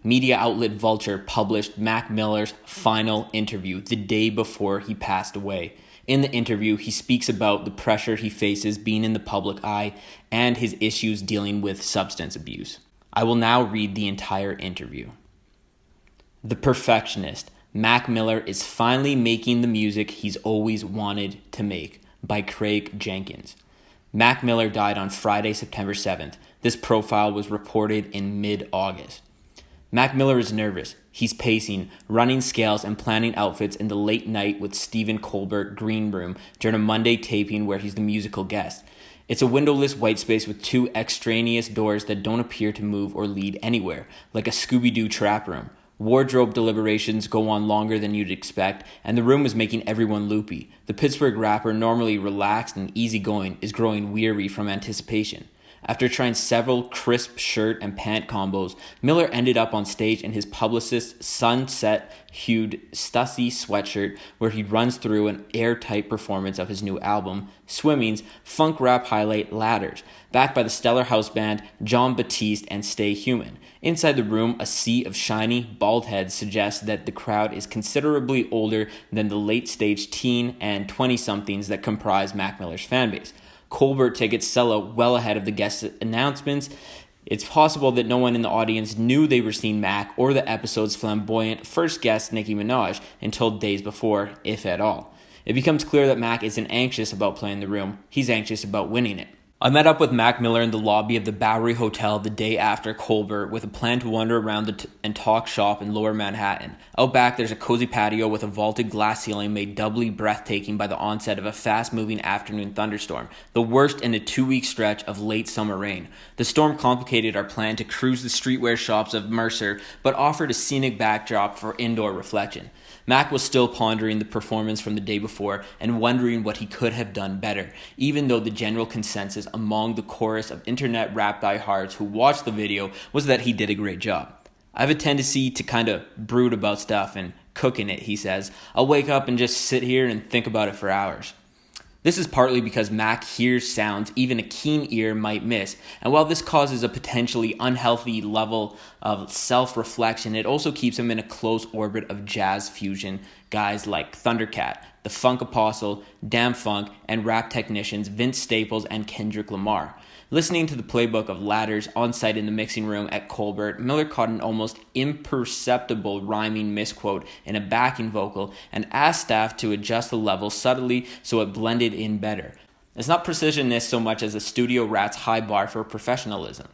media outlet Vulture published Mac Miller's final interview the day before he passed away. In the interview, he speaks about the pressure he faces being in the public eye and his issues dealing with substance abuse. I will now read the entire interview. The Perfectionist. Mac Miller is finally making the music he's always wanted to make, by Craig Jenkins. Mac Miller died on Friday, September 7th. This profile was reported in mid-August. Mac Miller is nervous. He's pacing, running scales, and planning outfits in the late night with Stephen Colbert green room during a Monday taping where he's the musical guest. It's a windowless white space with two extraneous doors that don't appear to move or lead anywhere, like a Scooby-Doo trap room. Wardrobe deliberations go on longer than you'd expect, and the room is making everyone loopy. The Pittsburgh rapper, normally relaxed and easygoing, is growing weary from anticipation. After trying several crisp shirt and pant combos, Miller ended up on stage in his publicist's sunset-hued Stussy sweatshirt where he runs through an airtight performance of his new album, Swimming's funk rap highlight Ladders, backed by the stellar house band John Batiste and Stay Human. Inside the room, a sea of shiny, bald heads suggests that the crowd is considerably older than the late-stage teen and 20-somethings that comprise Mac Miller's fanbase. Colbert tickets sell out well ahead of the guest announcements. It's possible that no one in the audience knew they were seeing Mac or the episode's flamboyant first guest, Nicki Minaj, until days before, if at all. It becomes clear that Mac isn't anxious about playing the room. He's anxious about winning it. I met up with Mac Miller in the lobby of the Bowery Hotel the day after Colbert with a plan to wander around and talk shop in Lower Manhattan. Out back, there's a cozy patio with a vaulted glass ceiling made doubly breathtaking by the onset of a fast-moving afternoon thunderstorm, the worst in a 2-week stretch of late summer rain. The storm complicated our plan to cruise the streetwear shops of Mercer, but offered a scenic backdrop for indoor reflection. Mac was still pondering the performance from the day before and wondering what he could have done better, even though the general consensus among the chorus of internet rap diehards who watched the video was that he did a great job. I have a tendency to kind of brood about stuff and cook in it, he says. I'll wake up and just sit here and think about it for hours. This is partly because Mac hears sounds even a keen ear might miss, and while this causes a potentially unhealthy level of self-reflection, it also keeps him in a close orbit of jazz fusion guys like Thundercat, The Funk Apostle, Damn Funk, and rap technicians Vince Staples and Kendrick Lamar. Listening to the playbook of Ladders on site in the mixing room at Colbert, Miller caught an almost imperceptible rhyming misquote in a backing vocal and asked staff to adjust the level subtly so it blended in better. It's not precisionist so much as the studio rat's high bar for professionalism.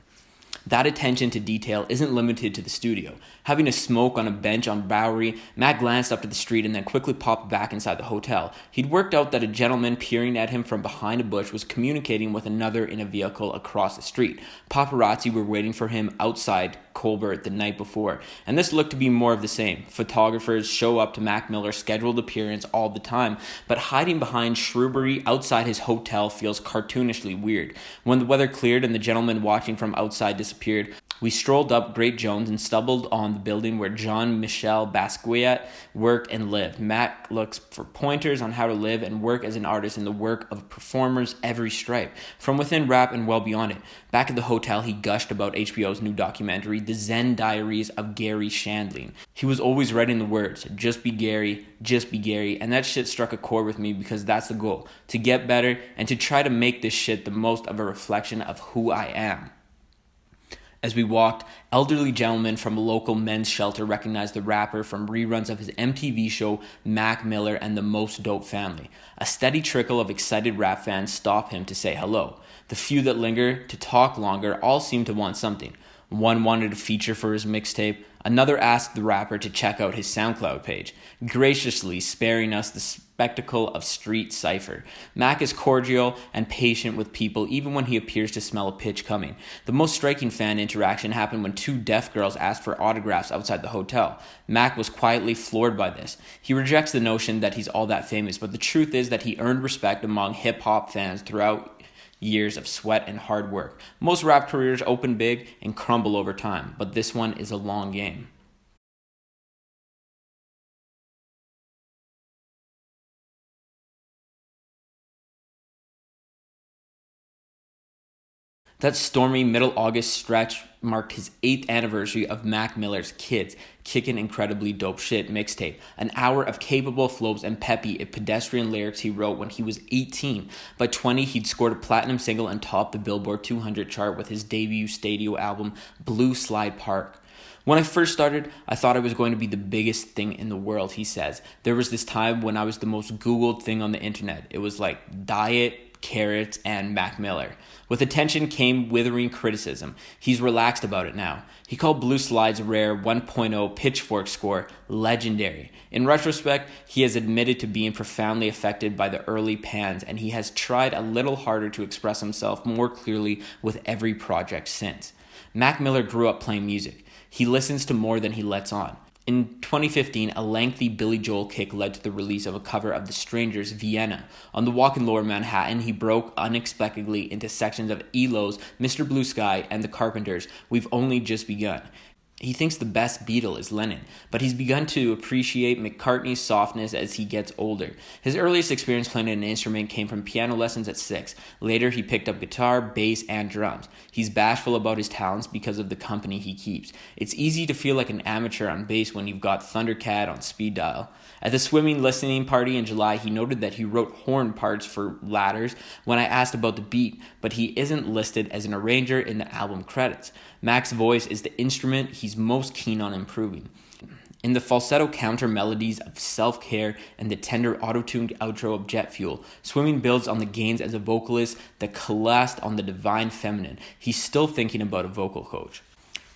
That attention to detail isn't limited to the studio. Having a smoke on a bench on Bowery, Mac glanced up to the street and then quickly popped back inside the hotel. He'd worked out that a gentleman peering at him from behind a bush was communicating with another in a vehicle across the street. Paparazzi were waiting for him outside Colbert the night before, and this looked to be more of the same. Photographers show up to Mac Miller's scheduled appearance all the time, but hiding behind shrubbery outside his hotel feels cartoonishly weird. When the weather cleared and the gentleman watching from outside disappeared, we strolled up Great Jones and stumbled on the building where Jean-Michel Basquiat worked and lived. Mac looks for pointers on how to live and work as an artist in the work of performers every stripe, from within rap and well beyond it. Back at the hotel, he gushed about HBO's new documentary, The Zen Diaries of Gary Shandling. He was always writing the words, just be Gary, and that shit struck a chord with me because that's the goal, to get better and to try to make this shit the most of a reflection of who I am. As we walked, elderly gentlemen from a local men's shelter recognized the rapper from reruns of his MTV show Mac Miller and the Most Dope Family. A steady trickle of excited rap fans stop him to say hello. The few that linger to talk longer all seem to want something. One wanted a feature for his mixtape. Another asked the rapper to check out his SoundCloud page, graciously sparing us the spectacle of street cypher. Mac is cordial and patient with people even when he appears to smell a pitch coming. The most striking fan interaction happened when two deaf girls asked for autographs outside the hotel. Mac was quietly floored by this. He rejects the notion that he's all that famous, but the truth is that he earned respect among hip-hop fans throughout years of sweat and hard work. Most rap careers open big and crumble over time, but this one is a long game. That stormy middle August stretch marked his 8th anniversary of Mac Miller's Kids, Kickin' Incredibly Dope Shit mixtape, an hour of capable flows and peppy if pedestrian lyrics he wrote when he was 18. By 20, he'd scored a platinum single and topped the Billboard 200 chart with his debut studio album, Blue Slide Park. When I first started, I thought I was going to be the biggest thing in the world, he says. There was this time when I was the most Googled thing on the internet. It was like diet, carrots, and Mac Miller. With attention came withering criticism. He's relaxed about it now. He called Blue Slide's rare 1.0 Pitchfork score legendary. In retrospect, he has admitted to being profoundly affected by the early pans, and he has tried a little harder to express himself more clearly with every project since. Mac Miller grew up playing music. He listens to more than he lets on. In 2015, a lengthy Billy Joel kick led to the release of a cover of The Strangers' Vienna. On the walk in Lower Manhattan, he broke unexpectedly into sections of ELO's Mr. Blue Sky and The Carpenters' We've Only Just Begun. He thinks the best Beatle is Lennon, but he's begun to appreciate McCartney's softness as he gets older. His earliest experience playing an instrument came from piano lessons at 6. Later, he picked up guitar, bass, and drums. He's bashful about his talents because of the company he keeps. It's easy to feel like an amateur on bass when you've got Thundercat on speed dial. At the swimming listening party in July, he noted that he wrote horn parts for ladders when I asked about the beat, but he isn't listed as an arranger in the album credits. Mac's voice is the instrument he's most keen on improving. In the falsetto counter melodies of Self-Care and the tender auto-tuned outro of Jet Fuel, Swimming builds on the gains as a vocalist that coalesced on the divine feminine. He's still thinking about a vocal coach.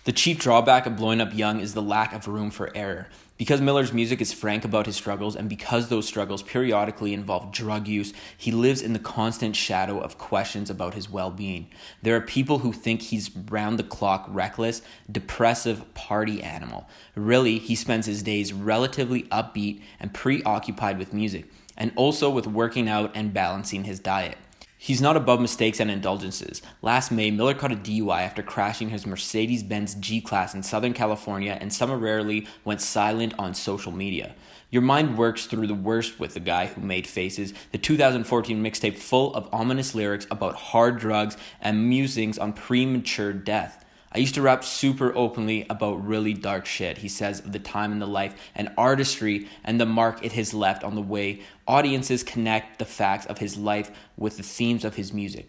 The chief drawback of blowing up young is the lack of room for error. Because Miller's music is frank about his struggles, and because those struggles periodically involve drug use, he lives in the constant shadow of questions about his well-being. There are people who think he's round-the-clock reckless, depressive party animal. Really, he spends his days relatively upbeat and preoccupied with music, and also with working out and balancing his diet. He's not above mistakes and indulgences. Last May, Miller caught a DUI after crashing his Mercedes-Benz G-Class in Southern California and summarily went silent on social media. Your mind works through the worst with the guy who made Faces, the 2014 mixtape full of ominous lyrics about hard drugs and musings on premature death. I used to rap super openly about really dark shit, he says of the time in the life and artistry and the mark it has left on the way audiences connect the facts of his life with the themes of his music.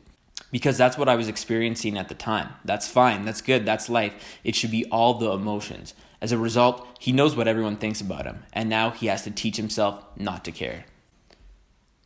Because that's what I was experiencing at the time. That's fine, that's good, that's life. It should be all the emotions. As a result, he knows what everyone thinks about him, and now he has to teach himself not to care.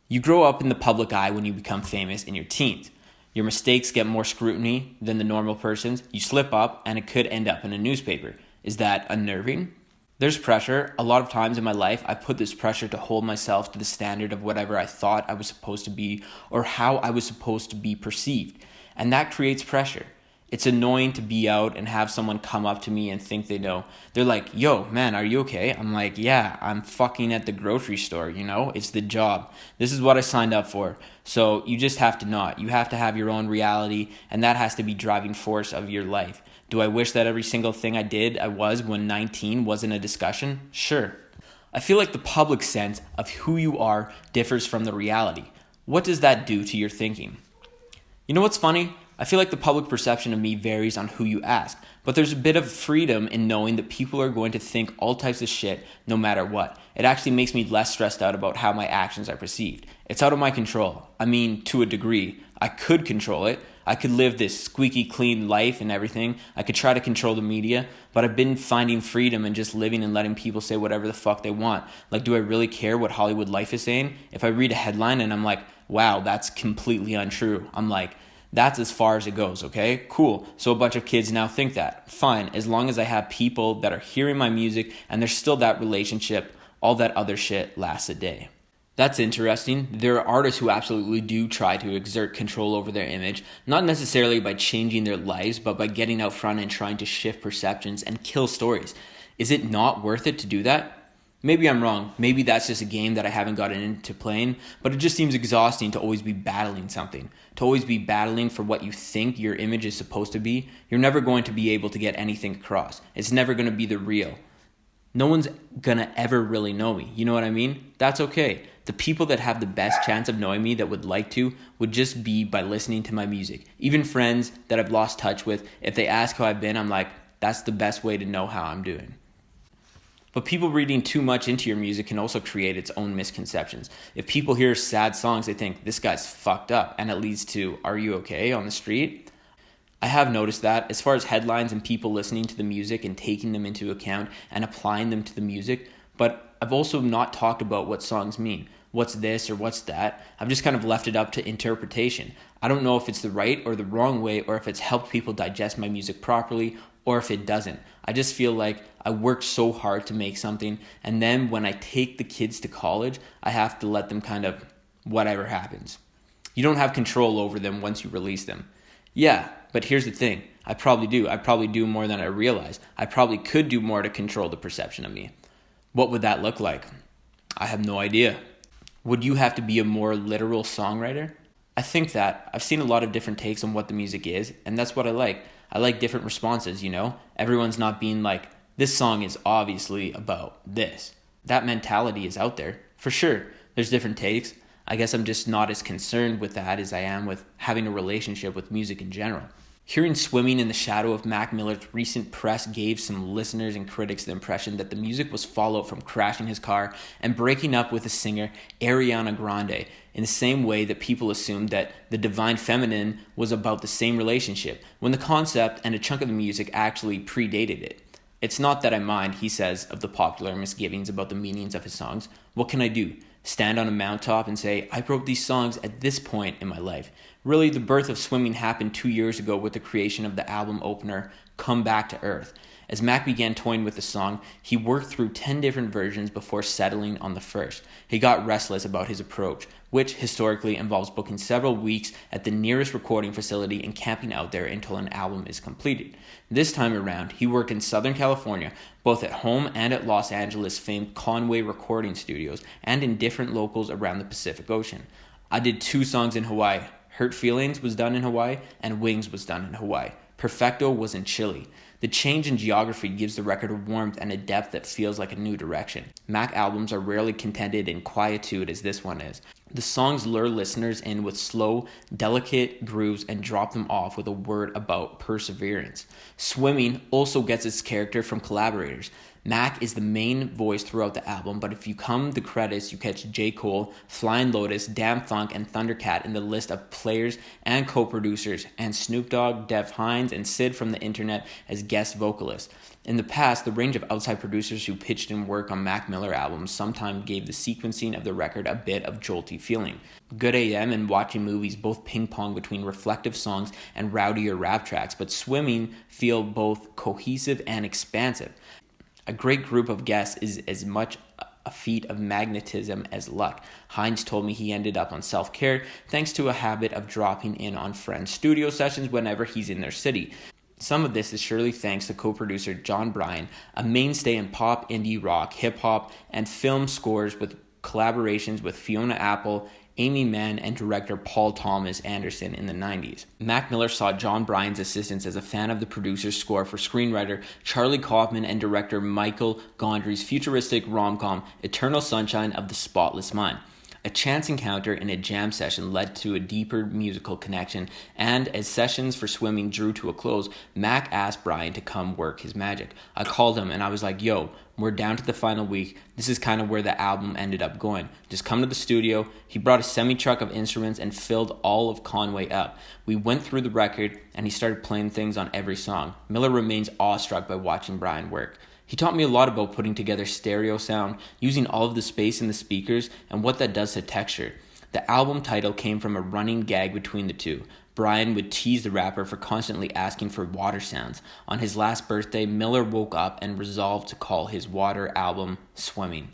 You grow up in the public eye when you become famous in your teens. Your mistakes get more scrutiny than the normal person's. You slip up and it could end up in a newspaper. Is that unnerving? There's pressure. A lot of times in my life, I put this pressure to hold myself to the standard of whatever I thought I was supposed to be or how I was supposed to be perceived. And that creates pressure. It's annoying to be out and have someone come up to me and think they know. They're like, yo, man, are you okay? I'm like, yeah, I'm fucking at the grocery store, It's the job. This is what I signed up for. So you just have to not. You have to have your own reality, and that has to be driving force of your life. Do I wish that every single thing I was when 19 wasn't a discussion? Sure. I feel like the public sense of who you are differs from the reality. What does that do to your thinking? You know what's funny? I feel like the public perception of me varies on who you ask, but there's a bit of freedom in knowing that people are going to think all types of shit no matter what. It actually makes me less stressed out about how my actions are perceived. It's out of my control. I mean, to a degree. I could control it. I could live this squeaky clean life and everything. I could try to control the media, but I've been finding freedom and just living and letting people say whatever the fuck they want. Like, do I really care what Hollywood life is saying? If I read a headline and I'm like, wow, that's completely untrue, I'm like, that's as far as it goes, okay? Cool. So a bunch of kids now think that. Fine, as long as I have people that are hearing my music and there's still that relationship, all that other shit lasts a day. That's interesting. There are artists who absolutely do try to exert control over their image, not necessarily by changing their lives, but by getting out front and trying to shift perceptions and kill stories. Is it not worth it to do that? Maybe I'm wrong. Maybe that's just a game that I haven't gotten into playing, but it just seems exhausting to always be battling something, to always be battling for what you think your image is supposed to be. You're never going to be able to get anything across. It's never going to be the real. No one's gonna ever really know me. You know what I mean? That's okay. The people that have the best chance of knowing me that would like to would just be by listening to my music. Even friends that I've lost touch with, if they ask how I've been, I'm like, that's the best way to know how I'm doing. But people reading too much into your music can also create its own misconceptions. If people hear sad songs, they think, this guy's fucked up, and it leads to, are you okay on the street? I have noticed that as far as headlines and people listening to the music and taking them into account and applying them to the music, but I've also not talked about what songs mean. What's this or what's that? I've just kind of left it up to interpretation. I don't know if it's the right or the wrong way, or if it's helped people digest my music properly, or if it doesn't. I just feel like I worked so hard to make something, and then when I take the kids to college, I have to let them kind of whatever happens. You don't have control over them once you release them. Yeah, but here's the thing. I probably do. I probably do more than I realize. I probably could do more to control the perception of me. What would that look like? I have no idea. Would you have to be a more literal songwriter? I think that. I've seen a lot of different takes on what the music is, and that's what I like. I like different responses, you know? Everyone's not being like, this song is obviously about this. That mentality is out there, for sure. There's different takes. I guess I'm just not as concerned with that as I am with having a relationship with music in general. Hearing Swimming in the Shadow of Mac Miller's recent press gave some listeners and critics the impression that the music was fallout from crashing his car and breaking up with the singer Ariana Grande, in the same way that people assumed that The Divine Feminine was about the same relationship, when the concept and a chunk of the music actually predated it. It's not that I mind, he says, of the popular misgivings about the meanings of his songs. What can I do? Stand on a mountaintop and say, I wrote these songs at this point in my life. Really, the birth of Swimming happened 2 years ago with the creation of the album opener, Come Back to Earth. As Mac began toying with the song, he worked through 10 different versions before settling on the first. He got restless about his approach, which historically involves booking several weeks at the nearest recording facility and camping out there until an album is completed. This time around, he worked in Southern California, both at home and at Los Angeles' famed Conway recording studios, and in different locals around the Pacific Ocean. I did 2 songs in Hawaii. Hurt Feelings was done in Hawaii, and Wings was done in Hawaii. Perfecto was in Chile. The change in geography gives the record a warmth and a depth that feels like a new direction. Mac albums are rarely contented in quietude as this one is. The songs lure listeners in with slow, delicate grooves and drop them off with a word about perseverance. Swimming also gets its character from collaborators. Mac is the main voice throughout the album, but if you come to credits, you catch J. Cole, Flying Lotus, Damn Funk, and Thundercat in the list of players and co-producers, and Snoop Dogg, Def Hines, and Sid from the internet as guest vocalists. In the past, the range of outside producers who pitched in work on Mac Miller albums sometimes gave the sequencing of the record a bit of jolty feeling. Good AM and Watching Movies both ping-pong between reflective songs and rowdier rap tracks, but Swimming feel both cohesive and expansive. A great group of guests is as much a feat of magnetism as luck. Hines told me he ended up on Self-Care thanks to a habit of dropping in on friends' studio sessions whenever he's in their city. Some of this is surely thanks to co-producer John Bryan, a mainstay in pop, indie rock, hip-hop, and film scores with collaborations with Fiona Apple, Amy Mann, and director Paul Thomas Anderson in the 90s. Mac Miller sought John Bryan's assistance as a fan of the producer's score for screenwriter Charlie Kaufman and director Michael Gondry's futuristic rom-com Eternal Sunshine of the Spotless Mind. A chance encounter in a jam session led to a deeper musical connection, and as sessions for Swimming drew to a close, Mac asked Bryan to come work his magic. I called him and I was like, yo, we're down to the final week. This is kind of where the album ended up going. Just come to the studio. He brought a semi-truck of instruments and filled all of Conway up. We went through the record and he started playing things on every song. Miller remains awestruck by watching Bryan work. He taught me a lot about putting together stereo sound, using all of the space in the speakers, and what that does to texture. The album title came from a running gag between the two. Bryan would tease the rapper for constantly asking for water sounds. On his last birthday, Miller woke up and resolved to call his water album Swimming.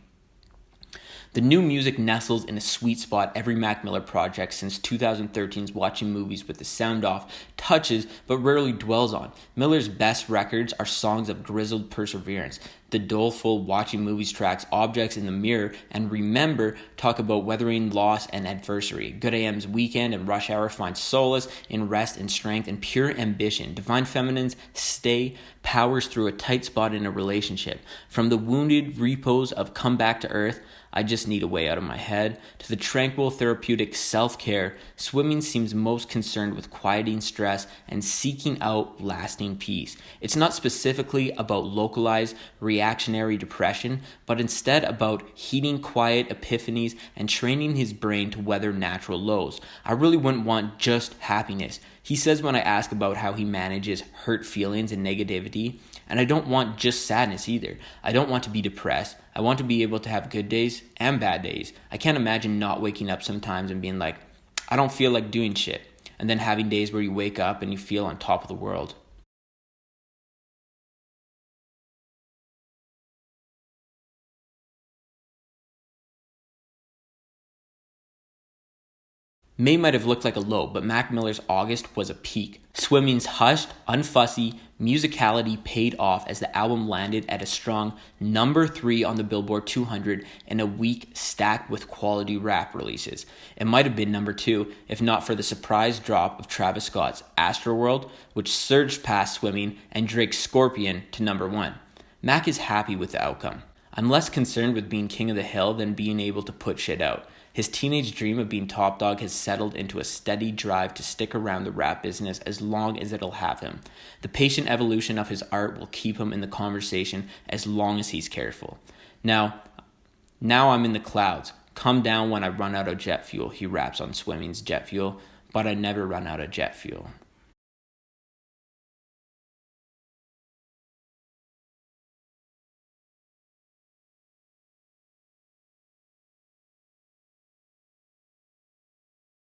The new music nestles in a sweet spot every Mac Miller project since 2013's Watching Movies with the sound off touches but rarely dwells on. Miller's best records are songs of grizzled perseverance. The doleful Watching Movies tracks Objects in the Mirror and Remember talk about weathering loss and adversity. Good AM's Weekend and Rush Hour find solace in rest and strength and pure ambition. Divine Feminine's Stay powers through a tight spot in a relationship. From the wounded repose of come back to earth, I just need a way out of my head, to the tranquil therapeutic self-care, swimming seems most concerned with quieting stress and seeking out lasting peace. It's not specifically about localized reactionary depression, but instead about heating quiet epiphanies and training his brain to weather natural lows. I really wouldn't want just happiness. He says when I ask about how he manages hurt feelings and negativity, and I don't want just sadness either. I don't want to be depressed. I want to be able to have good days and bad days. I can't imagine not waking up sometimes and being like, I don't feel like doing shit. And then having days where you wake up and you feel on top of the world. May might have looked like a low, but Mac Miller's August was a peak. Swimming's hushed, unfussy musicality paid off as the album landed at a strong number 3 on the Billboard 200 in a week stacked with quality rap releases. It might have been number 2 if not for the surprise drop of Travis Scott's Astroworld, which surged past Swimming, and Drake's Scorpion to number 1. Mac is happy with the outcome. I'm less concerned with being king of the hill than being able to put shit out. His teenage dream of being top dog has settled into a steady drive to stick around the rap business as long as it'll have him. The patient evolution of his art will keep him in the conversation as long as he's careful. Now I'm in the clouds. Come down when I run out of jet fuel, he raps on Swimming's Jet Fuel, but I never run out of jet fuel.